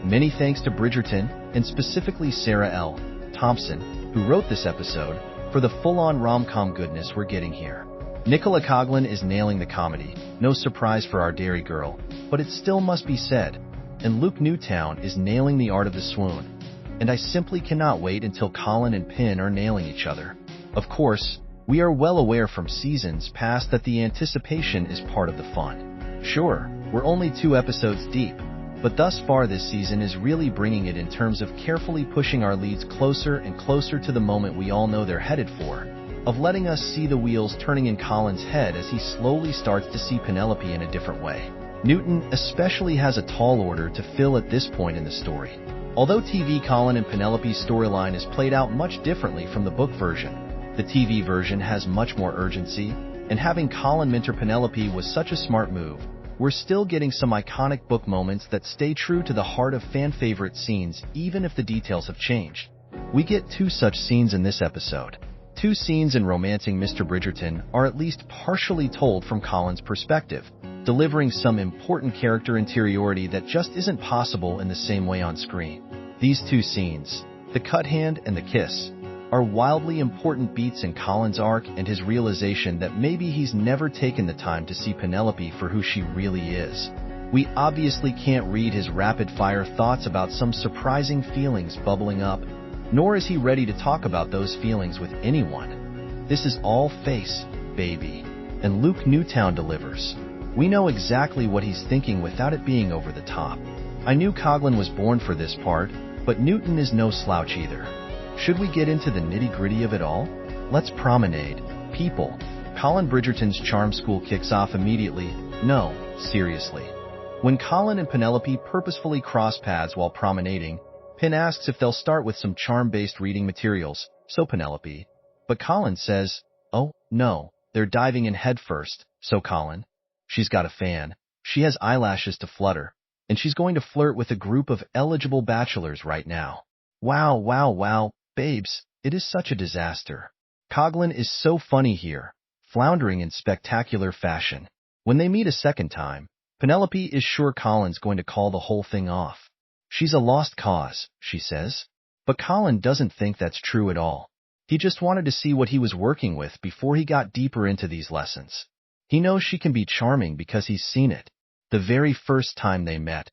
Many thanks to Bridgerton, and specifically Sarah L. Thompson, who wrote this episode, for the full-on rom-com goodness we're getting here. Nicola Coughlan is nailing the comedy, no surprise for our dairy girl, but it still must be said. And Luke Newtown is nailing the art of the swoon. And I simply cannot wait until Colin and Pin are nailing each other. Of course, we are well aware from seasons past that the anticipation is part of the fun. Sure, we're only 2 episodes deep, but thus far this season is really bringing it in terms of carefully pushing our leads closer and closer to the moment we all know they're headed for, of letting us see the wheels turning in Colin's head as he slowly starts to see Penelope in a different way. Newton especially has a tall order to fill at this point in the story. Although TV Colin and Penelope's storyline is played out much differently from the book version, the TV version has much more urgency, and having Colin mentor Penelope was such a smart move. We're still getting some iconic book moments that stay true to the heart of fan-favorite scenes even if the details have changed. We get 2 such scenes in this episode. 2 scenes in romancing Mr. Bridgerton are at least partially told from Colin's perspective, delivering some important character interiority that just isn't possible in the same way on screen. These 2 scenes, the cut hand and the kiss, are wildly important beats in Colin's arc and his realization that maybe he's never taken the time to see Penelope for who she really is. We obviously can't read his rapid-fire thoughts about some surprising feelings bubbling up, nor is he ready to talk about those feelings with anyone. This is all face, baby, and Luke Newtown delivers. We know exactly what he's thinking without it being over the top. I knew Coughlan was born for this part, but Newton is no slouch either. Should we get into the nitty-gritty of it all? Let's promenade. People. Colin Bridgerton's charm school kicks off immediately. No, seriously. When Colin and Penelope purposefully cross paths while promenading, Pin asks if they'll start with some charm-based reading materials, so Penelope. But Colin says, oh, no, they're diving in head first, so Colin. She's got a fan. She has eyelashes to flutter, and she's going to flirt with a group of eligible bachelors right now. Wow, wow, wow. Babes, it is such a disaster. Coughlan is so funny here, floundering in spectacular fashion. When they meet a second time, Penelope is sure Colin's going to call the whole thing off. She's a lost cause, she says. But Colin doesn't think that's true at all. He just wanted to see what he was working with before he got deeper into these lessons. He knows she can be charming because he's seen it. The very first time they met,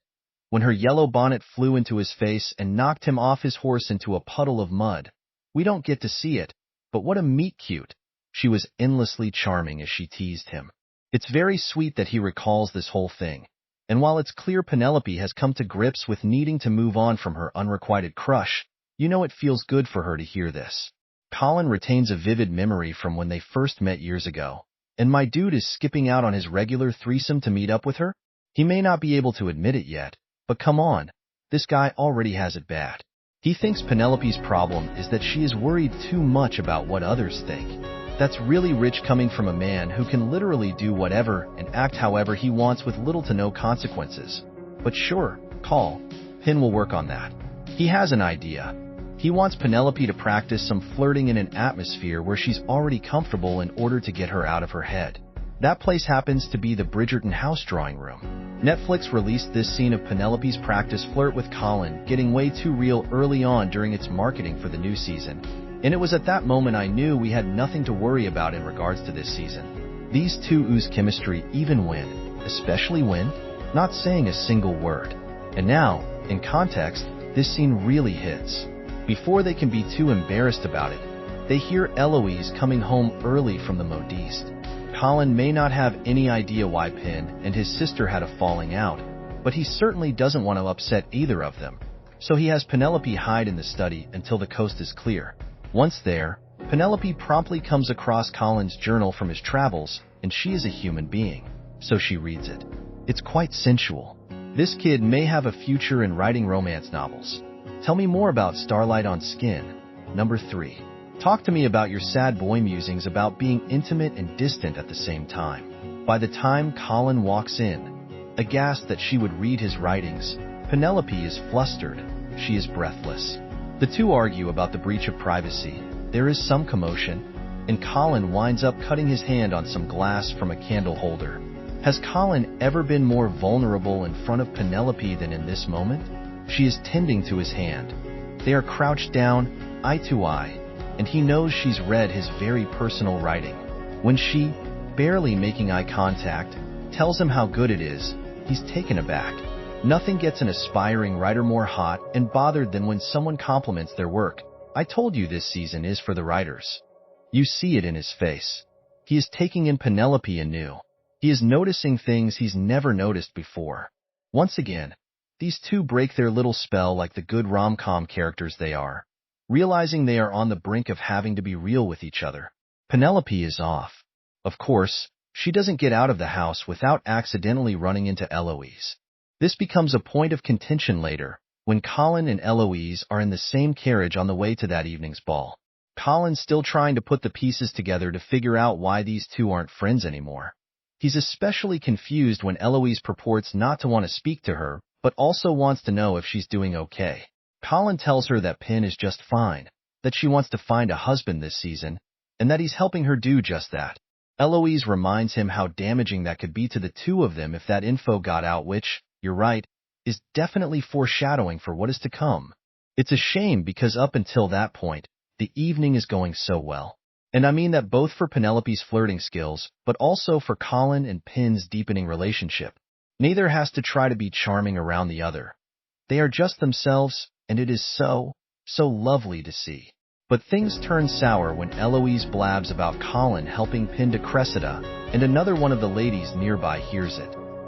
when her yellow bonnet flew into his face and knocked him off his horse into a puddle of mud. We don't get to see it, but what a meet-cute. She was endlessly charming as she teased him. It's very sweet that he recalls this whole thing, and while it's clear Penelope has come to grips with needing to move on from her unrequited crush, you know it feels good for her to hear this. Colin retains a vivid memory from when they first met years ago, and my dude is skipping out on his regular threesome to meet up with her? He may not be able to admit it yet, but come on, this guy already has it bad. He thinks Penelope's problem is that she is worried too much about what others think. That's really rich coming from a man who can literally do whatever and act however he wants with little to no consequences. But sure, Pin will work on that. He has an idea. He wants Penelope to practice some flirting in an atmosphere where she's already comfortable in order to get her out of her head. That place happens to be the Bridgerton house drawing room. Netflix released this scene of Penelope's practice flirt with Colin getting way too real early on during its marketing for the new season. And it was at that moment I knew we had nothing to worry about in regards to this season. These 2 ooze chemistry even when, especially when, not saying a single word. And now, in context, this scene really hits. Before they can be too embarrassed about it, they hear Eloise coming home early from the modiste. Colin may not have any idea why Pin and his sister had a falling out, but he certainly doesn't want to upset either of them, so he has Penelope hide in the study until the coast is clear. Once there, Penelope promptly comes across Colin's journal from his travels, and she is a human being, so she reads it. It's quite sensual. This kid may have a future in writing romance novels. Tell me more about Starlight on Skin. Number 3. Talk to me about your sad boy musings about being intimate and distant at the same time. By the time Colin walks in, aghast that she would read his writings, Penelope is flustered. She is breathless. The 2 argue about the breach of privacy. There is some commotion, and Colin winds up cutting his hand on some glass from a candle holder. Has Colin ever been more vulnerable in front of Penelope than in this moment? She is tending to his hand. They are crouched down, eye to eye, and he knows she's read his very personal writing. When she, barely making eye contact, tells him how good it is, he's taken aback. Nothing gets an aspiring writer more hot and bothered than when someone compliments their work. I told you this season is for the writers. You see it in his face. He is taking in Penelope anew. He is noticing things he's never noticed before. Once again, these two break their little spell like the good rom-com characters they are, realizing they are on the brink of having to be real with each other. Penelope is off. Of course, she doesn't get out of the house without accidentally running into Eloise. This becomes a point of contention later, when Colin and Eloise are in the same carriage on the way to that evening's ball. Colin's still trying to put the pieces together to figure out why these two aren't friends anymore. He's especially confused when Eloise purports not to want to speak to her, but also wants to know if she's doing okay. Colin tells her that Pin is just fine, that she wants to find a husband this season, and that he's helping her do just that. Eloise reminds him how damaging that could be to the two of them if that info got out, which, you're right, is definitely foreshadowing for what is to come. It's a shame because up until that point, the evening is going so well. And I mean that both for Penelope's flirting skills, but also for Colin and Pin's deepening relationship. Neither has to try to be charming around the other. They are just themselves, and it is so lovely to see. But things turn sour when Eloise blabs about Colin helping Pin to Cressida, and another one of the ladies nearby hears it.